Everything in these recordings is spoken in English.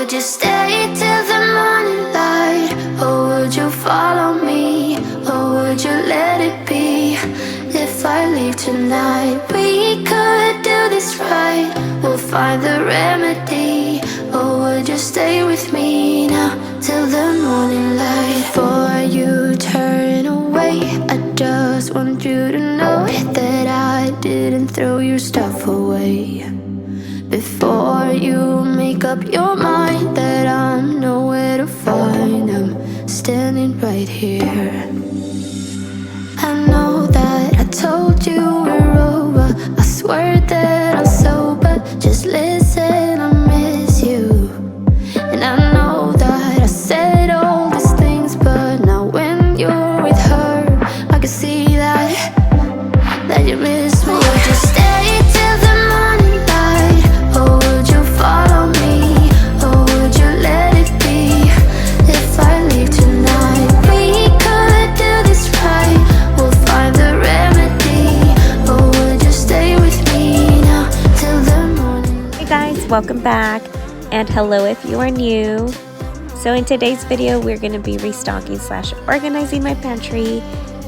would you stay till the morning light? Or would you follow me? Or would you let it be? If I leave tonight, we could do this right. We'll find the remedy. Or would you stay with me now till the morning light? Before you turn away, I just want you to know that I didn't throw your stuff away. Before you make up your mind that I'm nowhere to find, I'm standing right here. I know that I told you we're over. I swear that I'm sober. Just listen, I miss you. And I know that I said all these things, but now when you're with her, I can see that you miss me. Would you stay till the morning light? Or would you follow me? Or would you let it be? If I leave tonight, we could do this right. We'll find the remedy. Or would you stay with me now till the morning? Hey guys, welcome back, and hello if you are new. So in today's video, we're going to be restocking / organizing my pantry.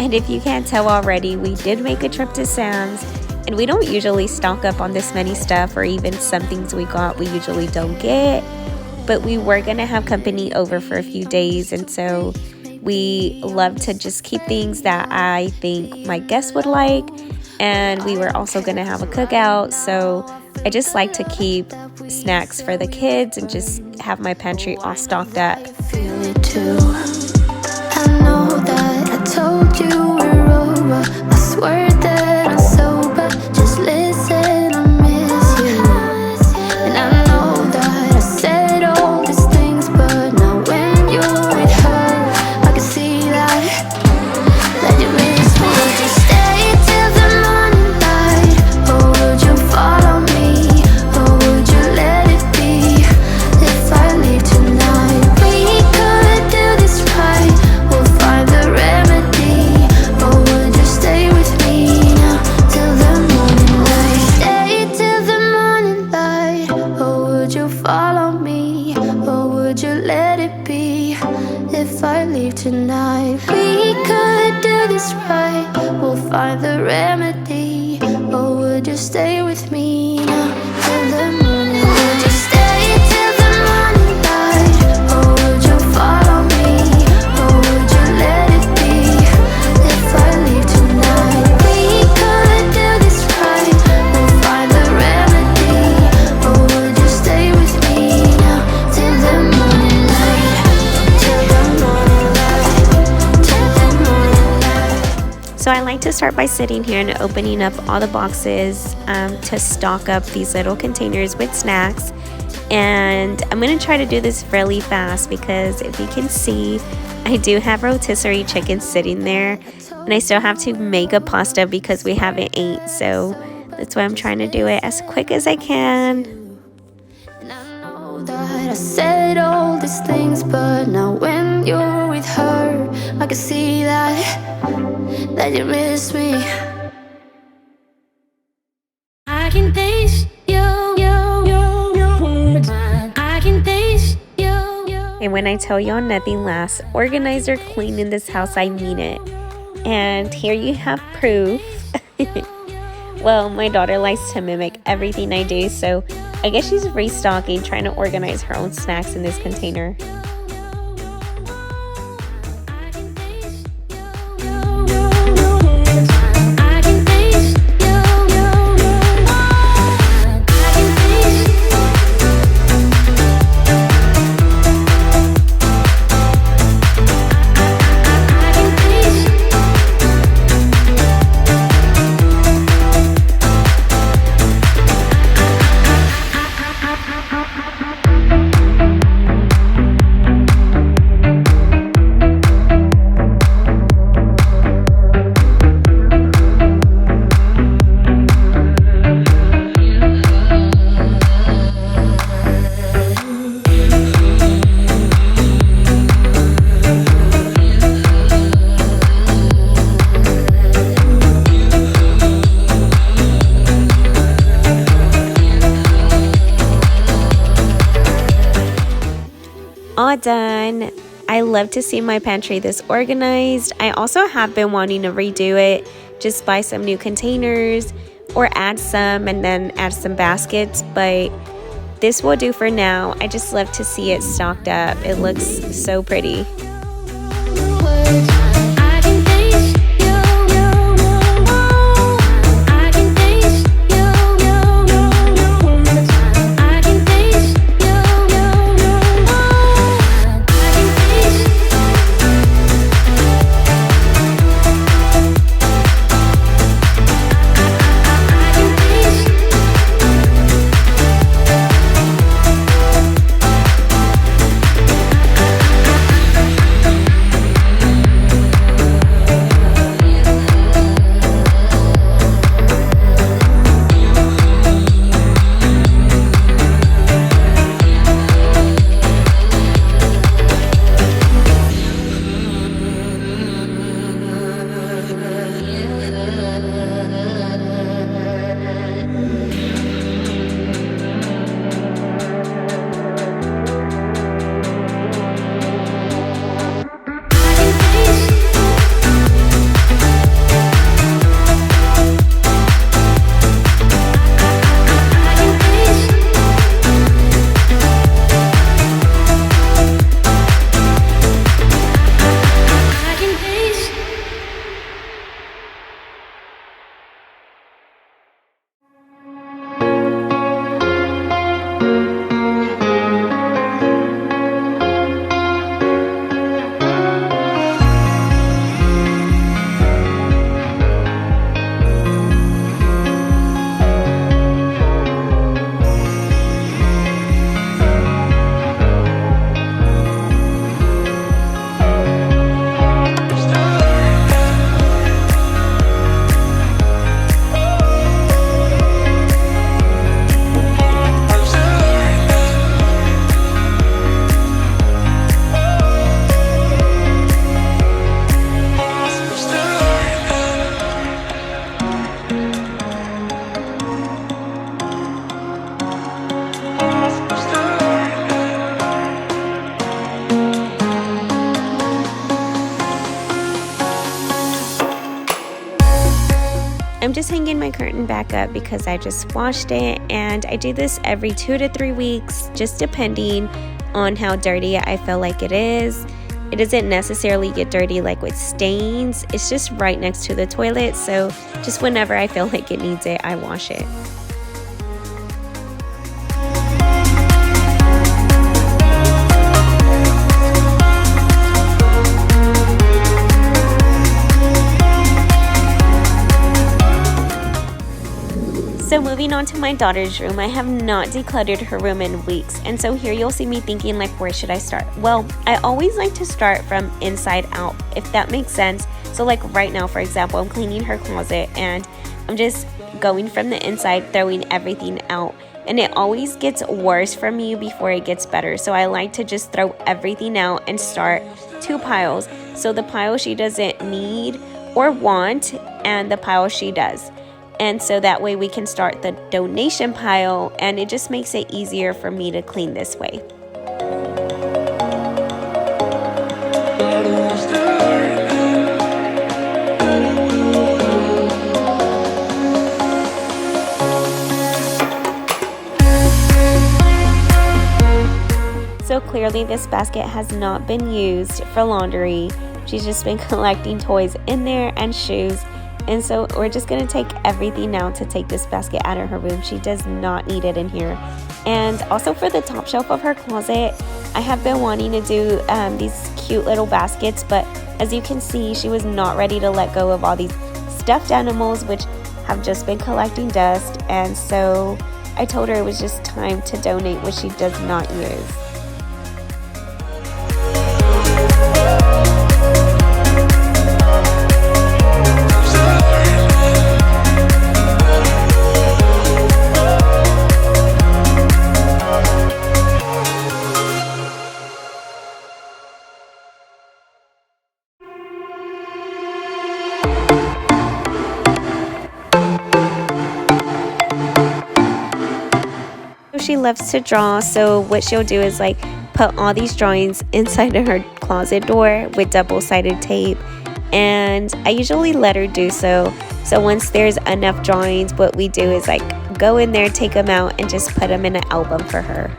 And if you can't tell already, we did make a trip to Sam's, and we don't usually stock up on this many stuff, or even some things we got we usually don't get. But we were going to have company over for a few days, and so we love to just keep things that I think my guests would like. And we were also going to have a cookout, so I just like to keep snacks for the kids and just have my pantry all stocked up. Feel it too. I know that I told you we're over. I swear that I'm sober. Just listen, I miss you. And I know that I said all these things, but now when you're with her, I can see that you miss me. Would you stay till the morning light? Or would you follow me? Or would you let it be? If I leave tonight, we could do this right. We'll find the remedy. Or would you stay with me now till the morning light? Stay till the morning light. Or would you follow me? Or would you let it be? If I leave tonight, we could do this right. We'll find the remedy. Or would you stay with me now till the morning light? Would you stay till the morning light? Or would you follow me? Or would you let it be? If I leave tonight, we could do this right. We'll find the remedy. Or would you stay with me now till the morning light? Till the morning light. Till the morning light. So I like to start by sitting here and opening up all the boxes to stock up these little containers with snacks. And I'm going to try to do this fairly fast because if you can see, I do have rotisserie chicken sitting there. And I still have to make a pasta because we haven't ate. So that's why I'm trying to do it as quick as I can. And I know that I said all these things, but now when you're with her, I can see that you miss me. I can taste your words. I can taste your. And when I tell y'all nothing lasts organized or clean in this house, I mean it. And here you have proof. Well, my daughter likes to mimic everything I do, so I guess she's restocking, trying to organize her own snacks in this container. all done. I love to see my pantry this organized. I also have been wanting to redo it, just buy some new containers or add some and then add some baskets, but this will do for now. I just love to see it stocked up. It looks so pretty. I'm just hanging my curtain back up because I just washed it, and I do this every 2 to 3 weeks, just depending on how dirty I feel like it is. It doesn't necessarily get dirty like with stains. It's just right next to the toilet, so just whenever I feel like it needs it, I wash it. So moving on to my daughter's room, I have not decluttered her room in weeks, and so here you'll see me thinking like, where should I start? Well, I always like to start from inside out, if that makes sense. So like right now, for example, I'm cleaning her closet and I'm just going from the inside, throwing everything out, and it always gets worse for me before it gets better. So I like to just throw everything out and start 2 piles. So the pile she doesn't need or want, and the pile she does. And so that way we can start the donation pile, and it just makes it easier for me to clean this way. So clearly this basket has not been used for laundry. She's just been collecting toys in there and shoes. And so we're just going to take everything now to take this basket out of her room. She does not need it in here. And also for the top shelf of her closet, I have been wanting to do these cute little baskets, but as you can see, she was not ready to let go of all these stuffed animals, which have just been collecting dust. And so I told her it was just time to donate what she does not use. She she loves to draw, so what she'll do is like put all these drawings inside of her closet door with double-sided tape, and I usually let her do so. So once there's enough drawings, what we do is like go in there, take them out, and just put them in an album for her.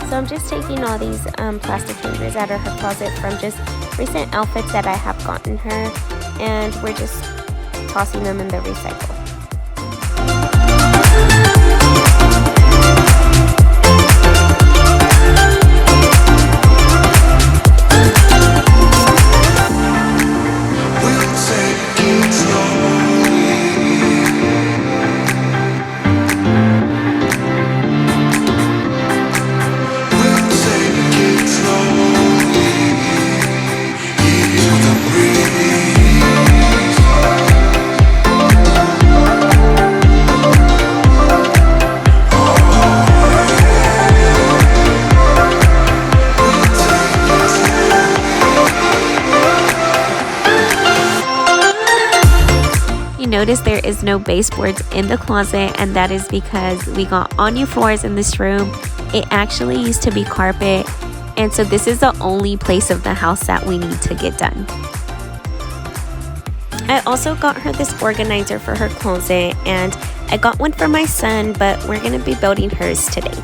So I'm just taking all these plastic hangers out of her closet from just recent outfits that I have gotten her, and we're just tossing them in the recycle. Notice there is no baseboards in the closet, and that is because we got all new floors in this room. It actually used to be carpet, and so this is the only place of the house that we need to get done. I also got her this organizer for her closet, and I got one for my son, but we're going to be building hers today.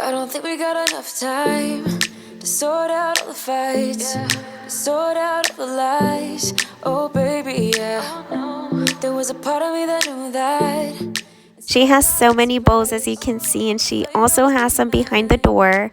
I don't think we got enough time to sort out all the fights, to sort out all the lies. Oh baby, yeah. There was a part of me that knew that. She has so many bowls, as you can see, and she also has some behind the door.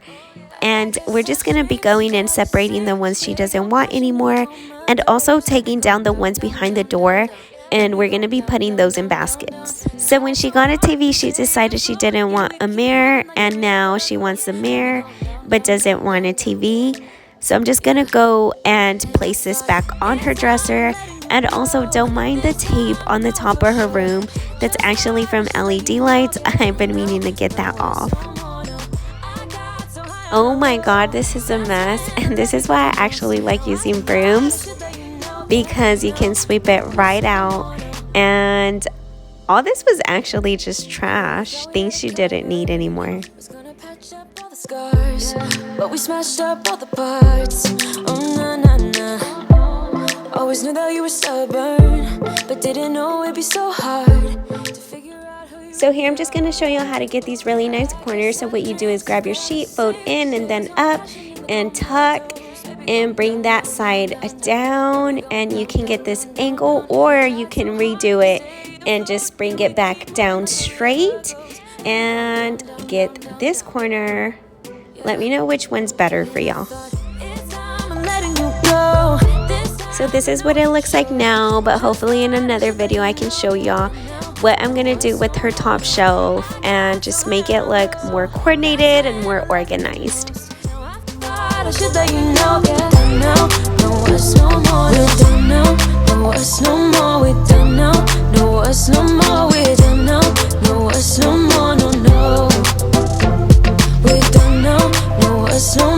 And we're just going to be going and separating the ones she doesn't want anymore, and also taking down the ones behind the door, and we're going to be putting those in baskets. So when she got a TV, she decided she didn't want a mirror, and now she wants a mirror but doesn't want a TV. So I'm just going to go and place this back on her dresser. And also, don't mind the tape on the top of her room. That's actually from LED lights. I've been meaning to get that off. Oh my god, this is a mess. And this is why I actually like using brooms, because you can sweep it right out. And all this was actually just trash, things she didn't need anymore. But we smashed up all the parts. Oh na na na. Always knew that you were stubborn, but didn't know it'd be so hard to figure out who you. So here I'm just going to show you how to get these really nice corners. So what you do is grab your sheet, fold in and then up and tuck, and bring that side down, and you can get this angle, or you can redo it and just bring it back down straight and get this corner. Let me know which one's better for y'all. So this is what it looks like now, but hopefully in another video I can show y'all what I'm gonna do with her top shelf and just make it look more coordinated and more organized. gotta shit that you know. Yeah, done now, no words no more. We're done now, no words no more. We're done now, no words no more. We're done now, no words no more. No, no. We're done now, no words no more.